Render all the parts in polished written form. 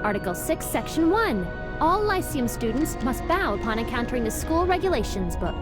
Article 6, Section 1. All Lyceum students must bow upon encountering the school regulations book.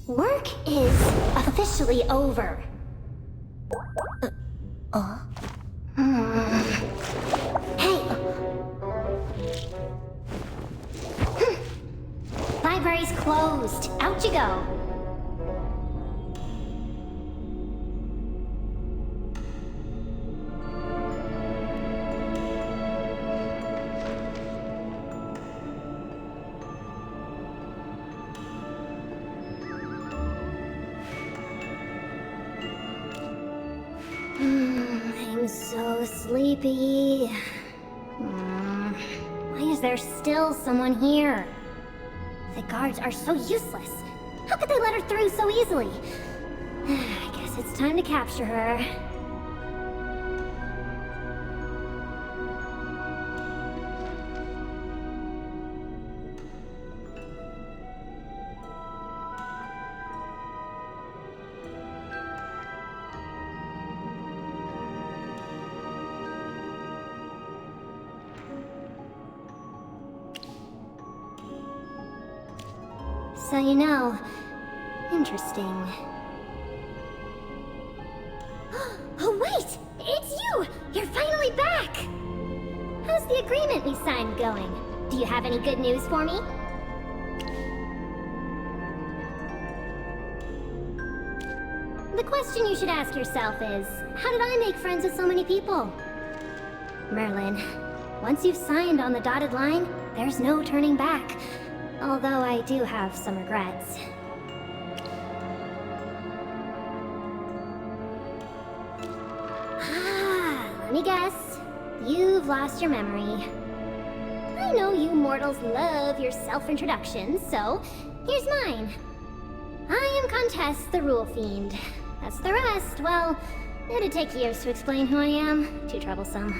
Work is officially over. Hey! Library's closed. Out you go. I'm so sleepy. Why is there still someone here? The guards are so useless. How could they let her through so easily? I guess it's time to capture her. So you know, interesting. Oh wait! It's you! You're finally back! How's the agreement we signed going? Do you have any good news for me? The question you should ask yourself is, how did I make friends with so many people? Merlin, once you've signed on the dotted line, there's no turning back. Although I do have some regrets. Let me guess. You've lost your memory. I know you mortals love your self-introductions, so here's mine. I am Contest the Rule Fiend. As the rest, well, it'd take years to explain who I am. Too troublesome.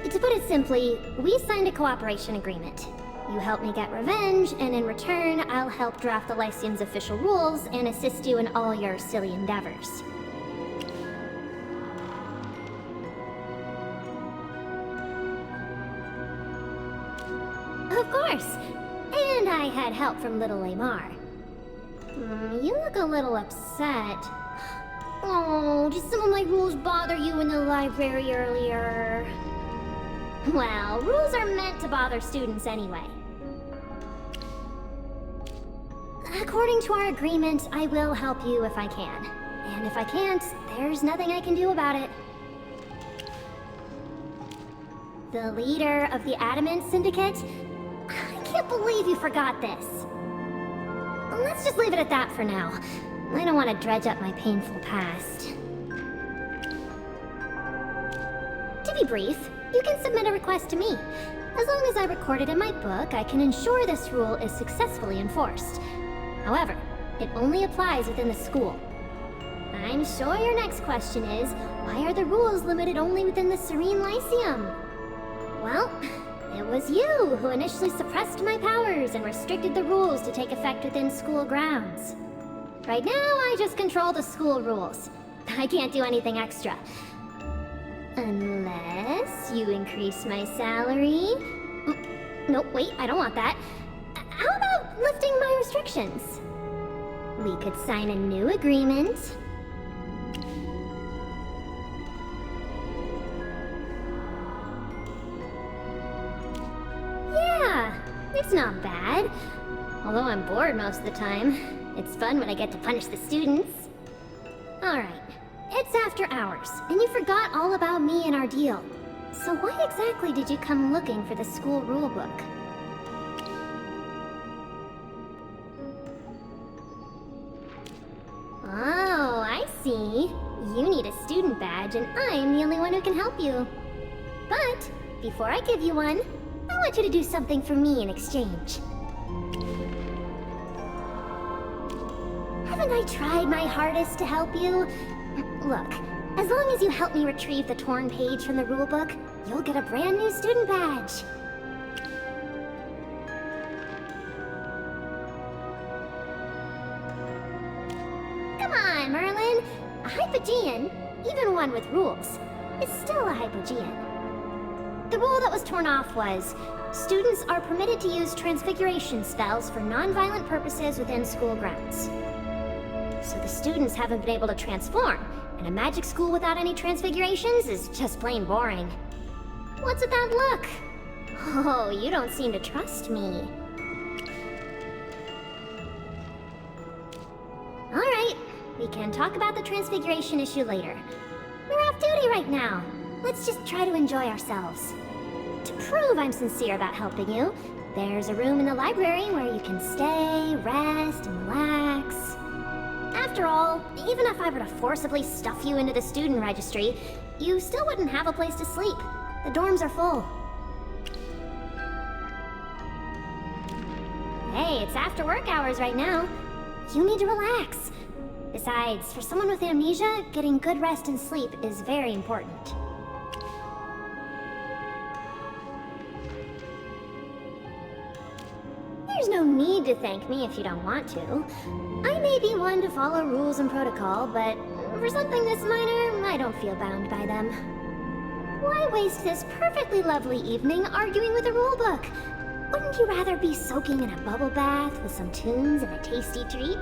To put it simply, we signed a cooperation agreement. You help me get revenge, and in return, I'll help draft the Lyceum's official rules and assist you in all your silly endeavors. Of course! And I had help from little Lamar. You look a little upset. Oh, did some of my rules bother you in the library earlier? Well, rules are meant to bother students anyway. According to our agreement, I will help you if I can. And if I can't, there's nothing I can do about it. The leader of the Adamant Syndicate? I can't believe you forgot this. Let's just leave it at that for now. I don't want to dredge up my painful past. To be brief, you can submit a request to me. As long as I record it in my book, I can ensure this rule is successfully enforced. However, it only applies within the school. I'm sure your next question is, why are the rules limited only within the Serene Lyceum? Well, it was you who initially suppressed my powers and restricted the rules to take effect within school grounds. Right now, I just control the school rules. I can't do anything extra. Unless you increase my salary? No, wait, I don't want that. How about lifting my restrictions? We could sign a new agreement. Yeah, It's not bad. Although I'm bored most of the time. It's fun when I get to punish the students. Alright, it's after hours, and you forgot all about me and our deal. So why exactly did you come looking for the school rulebook? Oh, I see. You need a student badge, and I'm the only one who can help you. But, before I give you one, I want you to do something for me in exchange. Haven't I tried my hardest to help you? Look, as long as you help me retrieve the torn page from the rulebook, you'll get a brand new student badge. Come on, Merlin. A Hypogean, even one with rules, is still a Hypogean. The rule that was torn off was, students are permitted to use transfiguration spells for non-violent purposes within school grounds. So the students haven't been able to transform, and a magic school without any transfigurations is just plain boring. What's with that look? Oh, you don't seem to trust me. Alright, we can talk about the transfiguration issue later. We're off duty right now. Let's just try to enjoy ourselves. To prove I'm sincere about helping you, there's a room in the library where you can stay, rest, and relax. After all, even if I were to forcibly stuff you into the student registry, you still wouldn't have a place to sleep. The dorms are full. Hey, it's after work hours right now. You need to relax. Besides, for someone with amnesia, getting good rest and sleep is very important. There's no need to thank me if you don't want to. I may be one to follow rules and protocol, but for something this minor, I don't feel bound by them. Why waste this perfectly lovely evening arguing with a rulebook? Wouldn't you rather be soaking in a bubble bath with some tunes and a tasty treat?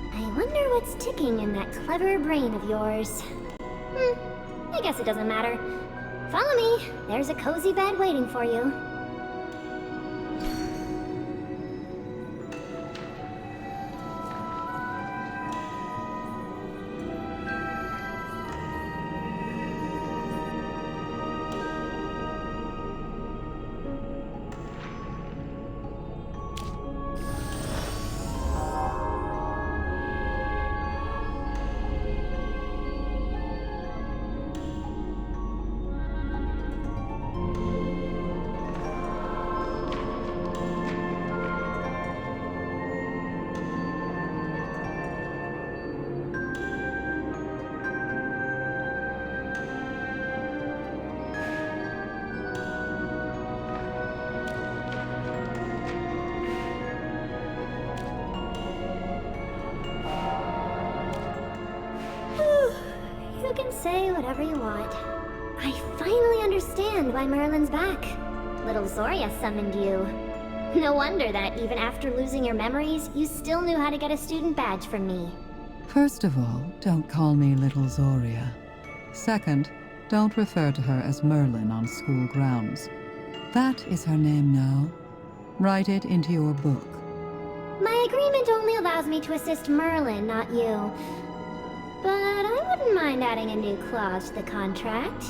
I wonder what's ticking in that clever brain of yours. I guess it doesn't matter. Follow me. There's a cozy bed waiting for you. You can say whatever you want. I finally understand why Merlin's back. Little Zoria summoned you. No wonder that even after losing your memories, you still knew how to get a student badge from me. First of all, don't call me Little Zoria. Second, don't refer to her as Merlin on school grounds. That is her name now. Write it into your book. My agreement only allows me to assist Merlin, not you. But I wouldn't mind adding a new clause to the contract,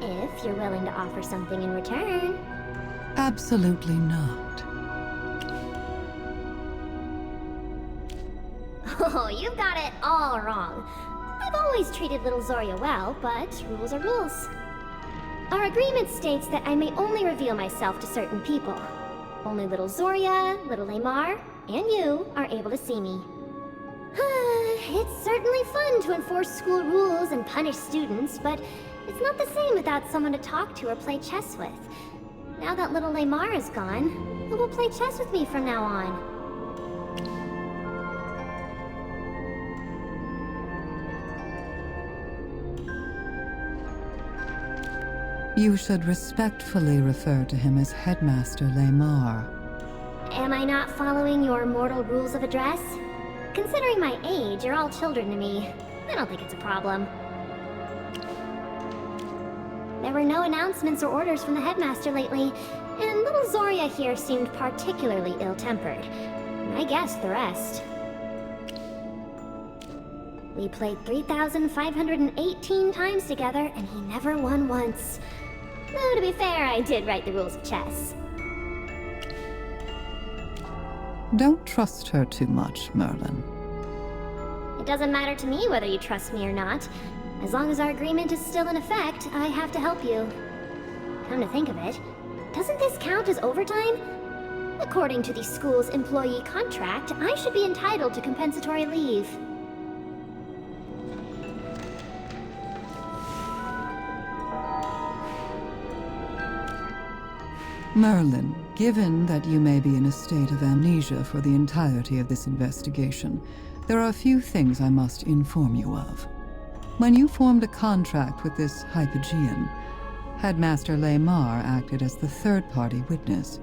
if you're willing to offer something in return. Absolutely not. Oh, you've got it all wrong. I've always treated little Zoria well, but rules are rules. Our agreement states that I may only reveal myself to certain people. Only little Zoria, little Amar, and you are able to see me. It's certainly fun to enforce school rules and punish students, but it's not the same without someone to talk to or play chess with. Now that little Lamar is gone, who will play chess with me from now on? You should respectfully refer to him as Headmaster Lamar. Am I not following your mortal rules of address? Considering my age, you're all children to me. I don't think it's a problem. There were no announcements or orders from the headmaster lately, and little Zoria here seemed particularly ill-tempered. I guessed the rest. We played 3,518 times together, and he never won once. Though, to be fair, I did write the rules of chess. Don't trust her too much, Merlin. It doesn't matter to me whether you trust me or not. As long as our agreement is still in effect, I have to help you. Come to think of it, doesn't this count as overtime? According to the school's employee contract, I should be entitled to compensatory leave. Merlin, given that you may be in a state of amnesia for the entirety of this investigation, there are a few things I must inform you of. When you formed a contract with this Hypogean, Headmaster Lamar acted as the third-party witness.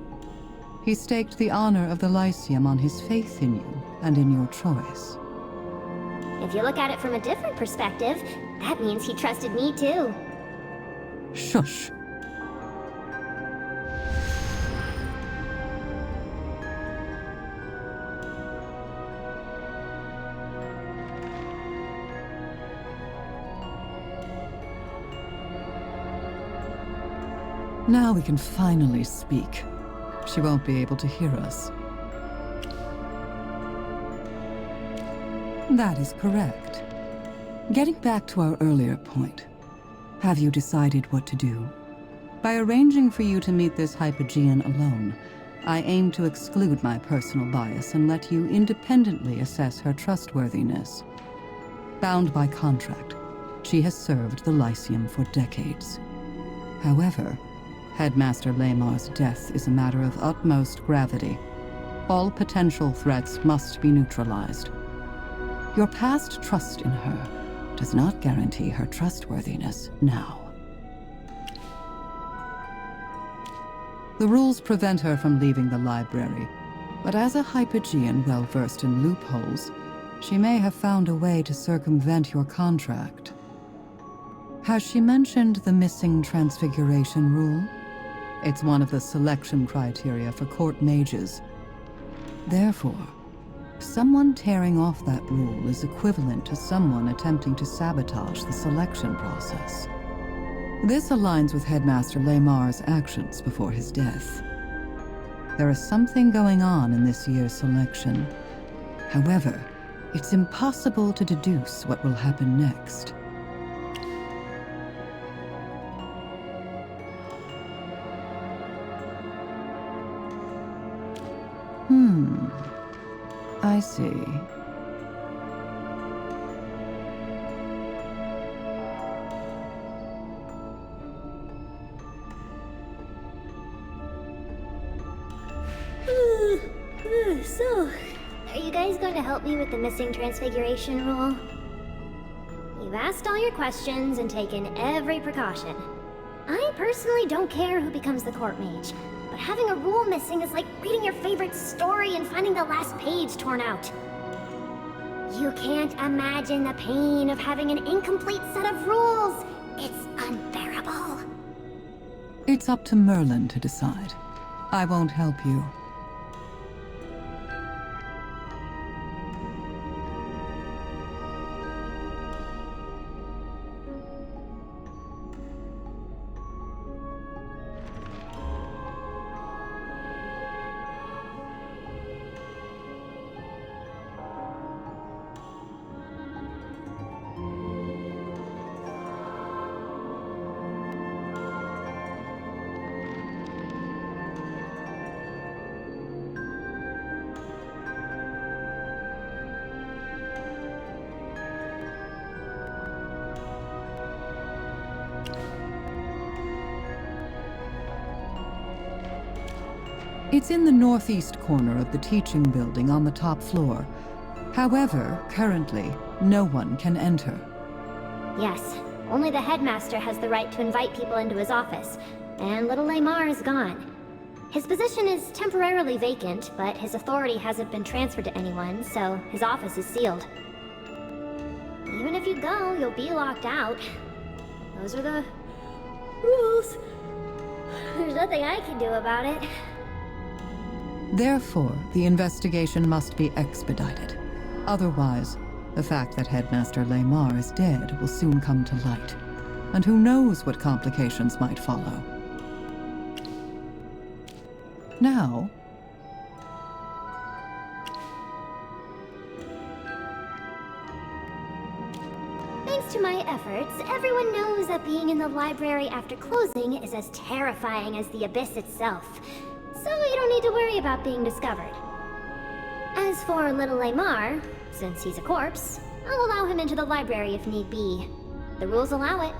He staked the honor of the Lyceum on his faith in you and in your choice. If you look at it from a different perspective, that means he trusted me too. Shush! Now we can finally speak. She won't be able to hear us. That is correct. Getting back to our earlier point, have you decided what to do? By arranging for you to meet this Hypogean alone, I aim to exclude my personal bias and let you independently assess her trustworthiness. Bound by contract, she has served the Lyceum for decades. However, Headmaster Lamar's death is a matter of utmost gravity. All potential threats must be neutralized. Your past trust in her does not guarantee her trustworthiness now. The rules prevent her from leaving the library, but as a Hypogean well-versed in loopholes, she may have found a way to circumvent your contract. Has she mentioned the missing transfiguration rule? It's one of the selection criteria for court mages. Therefore, someone tearing off that rule is equivalent to someone attempting to sabotage the selection process. This aligns with Headmaster Lamar's actions before his death. There is something going on in this year's selection. However, it's impossible to deduce what will happen next. I see. So, are you guys going to help me with the missing transfiguration rule? You've asked all your questions and taken every precaution. I personally don't care who becomes the court mage, but having a rule missing is like reading your favorite story and finding the last page torn out. You can't imagine the pain of having an incomplete set of rules. It's unbearable. It's up to Merlin to decide. I won't help you. It's in the northeast corner of the teaching building on the top floor. However, currently, no one can enter. Yes, only the headmaster has the right to invite people into his office, and little Lamar is gone. His position is temporarily vacant, but his authority hasn't been transferred to anyone, so his office is sealed. Even if you go, you'll be locked out. Those are the rules. There's nothing I can do about it. Therefore, the investigation must be expedited. Otherwise, the fact that Headmaster Lamar is dead will soon come to light. And who knows what complications might follow. Now, thanks to my efforts, everyone knows that being in the library after closing is as terrifying as the abyss itself. So you don't need to worry about being discovered. As for little Lamar, since he's a corpse, I'll allow him into the library if need be. The rules allow it.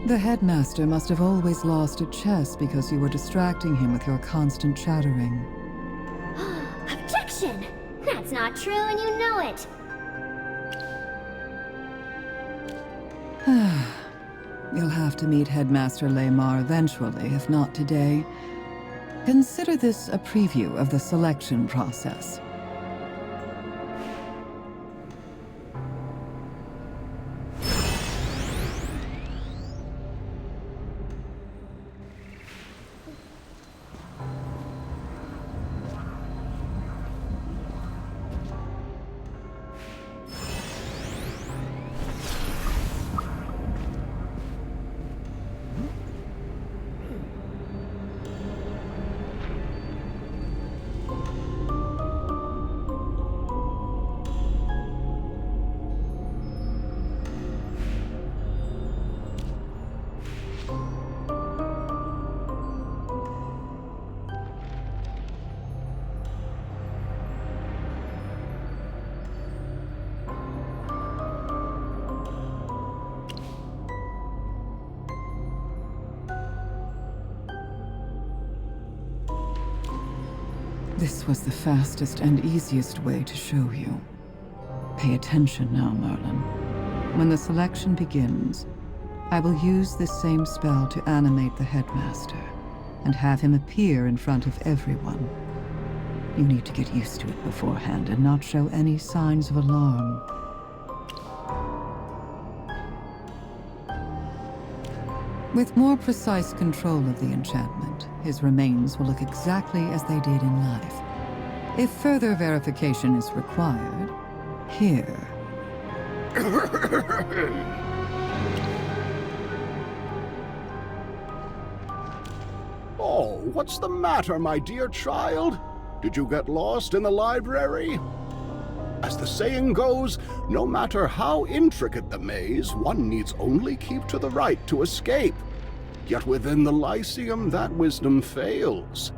the headmaster must have always lost at chess because you were distracting him with your constant chattering. Objection! That's not true and you know it! You'll have to meet Headmaster Lamar eventually, if not today. Consider this a preview of the selection process. This was the fastest and easiest way to show you. Pay attention now, Merlin. When the selection begins, I will use this same spell to animate the headmaster, and have him appear in front of everyone. You need to get used to it beforehand and not show any signs of alarm. With more precise control of the enchantment, his remains will look exactly as they did in life. If further verification is required, here. Oh, what's the matter, my dear child? Did you get lost in the library? As the saying goes, no matter how intricate the maze, one needs only keep to the right to escape. Yet within the Lyceum, that wisdom fails.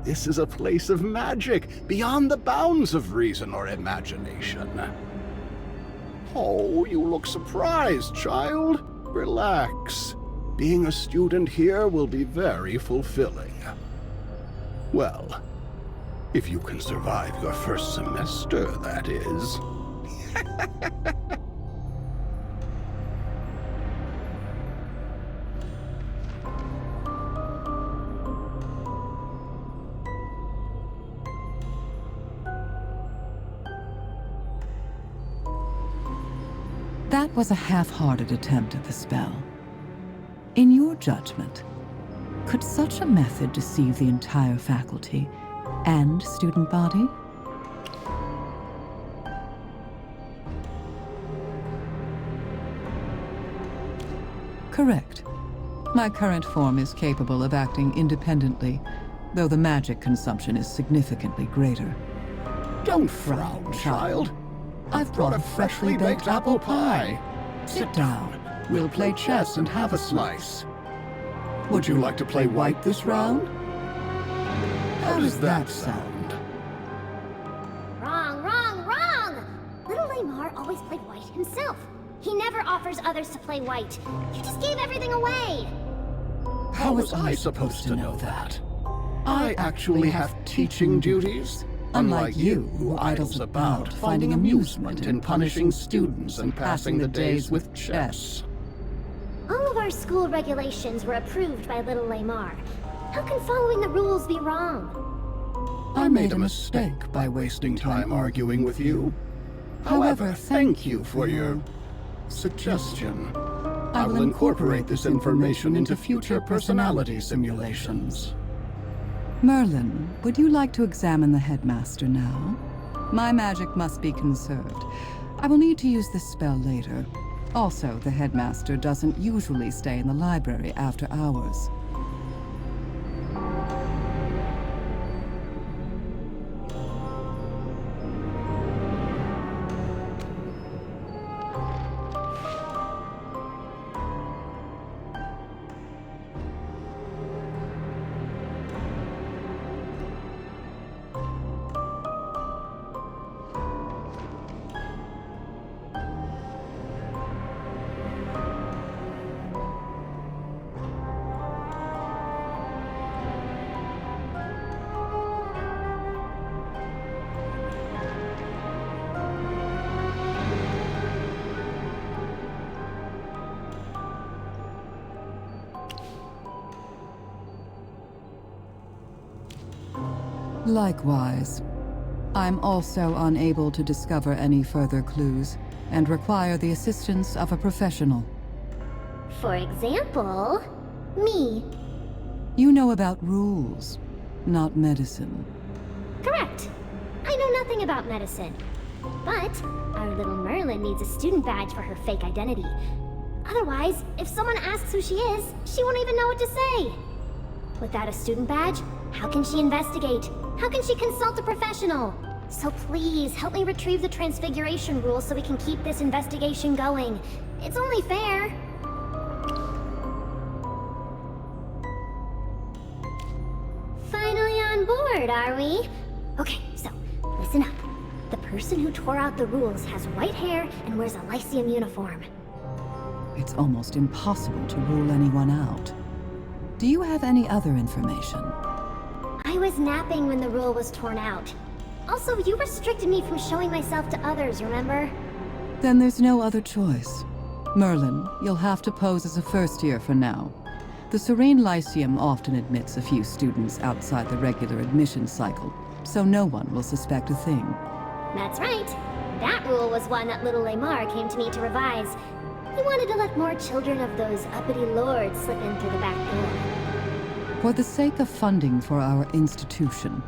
This is a place of magic, beyond the bounds of reason or imagination. Oh, you look surprised, child. Relax. Being a student here will be very fulfilling. Well, if you can survive your first semester, that is. That was a half-hearted attempt at the spell. In your judgment, could such a method deceive the entire faculty and student body? Correct. My current form is capable of acting independently, though the magic consumption is significantly greater. Don't frown, child. I've brought a freshly baked apple pie. Sit down. We'll play chess and have a slice. Would you like to play white this round? How does that sound? Wrong, wrong, wrong! Little Lamar always played white himself. He never offers others to play white. You just gave everything away! How was I supposed to know that? I actually have teaching duties. Unlike you, who idles about, finding amusement in punishing students and passing the days with chess. All of our school regulations were approved by Little Lamar. How can following the rules be wrong? I made a mistake by wasting time arguing with you. However, thank you for your suggestion. I will incorporate this information into future personality simulations. Merlin, would you like to examine the headmaster now? My magic must be conserved. I will need to use this spell later. Also, the headmaster doesn't usually stay in the library after hours. Likewise. I'm also unable to discover any further clues, and require the assistance of a professional. For example, me. You know about rules, not medicine. Correct. I know nothing about medicine. But our little Merlin needs a student badge for her fake identity. Otherwise, if someone asks who she is, she won't even know what to say. Without a student badge, how can she investigate? How can she consult a professional? So please, help me retrieve the Transfiguration rule so we can keep this investigation going. It's only fair. Finally on board, are we? Okay, so, listen up. The person who tore out the rules has white hair and wears a Lyceum uniform. It's almost impossible to rule anyone out. Do you have any other information? I was napping when the rule was torn out. Also, you restricted me from showing myself to others, remember? Then there's no other choice. Merlin, you'll have to pose as a first year for now. The Serene Lyceum often admits a few students outside the regular admission cycle, so no one will suspect a thing. That's right. That rule was one that little Lamar came to me to revise. He wanted to let more children of those uppity lords slip in through the back door. For the sake of funding for our institution,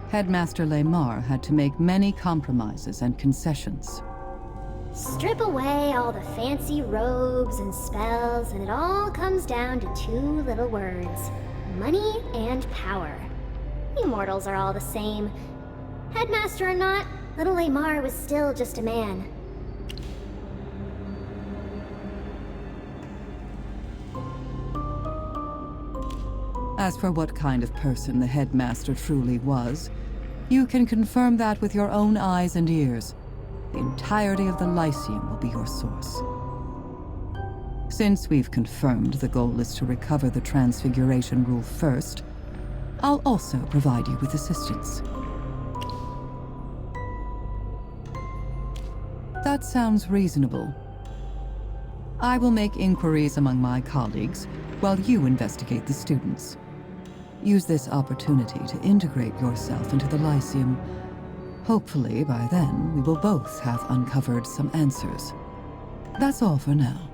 Headmaster Lamar had to make many compromises and concessions. Strip away all the fancy robes and spells, and it all comes down to two little words. Money and power. You mortals are all the same. Headmaster or not, little Lamar was still just a man. As for what kind of person the headmaster truly was, you can confirm that with your own eyes and ears. The entirety of the Lyceum will be your source. Since we've confirmed the goal is to recover the Transfiguration rule first, I'll also provide you with assistance. That sounds reasonable. I will make inquiries among my colleagues while you investigate the students. Use this opportunity to integrate yourself into the Lyceum. Hopefully, by then, we will both have uncovered some answers. That's all for now.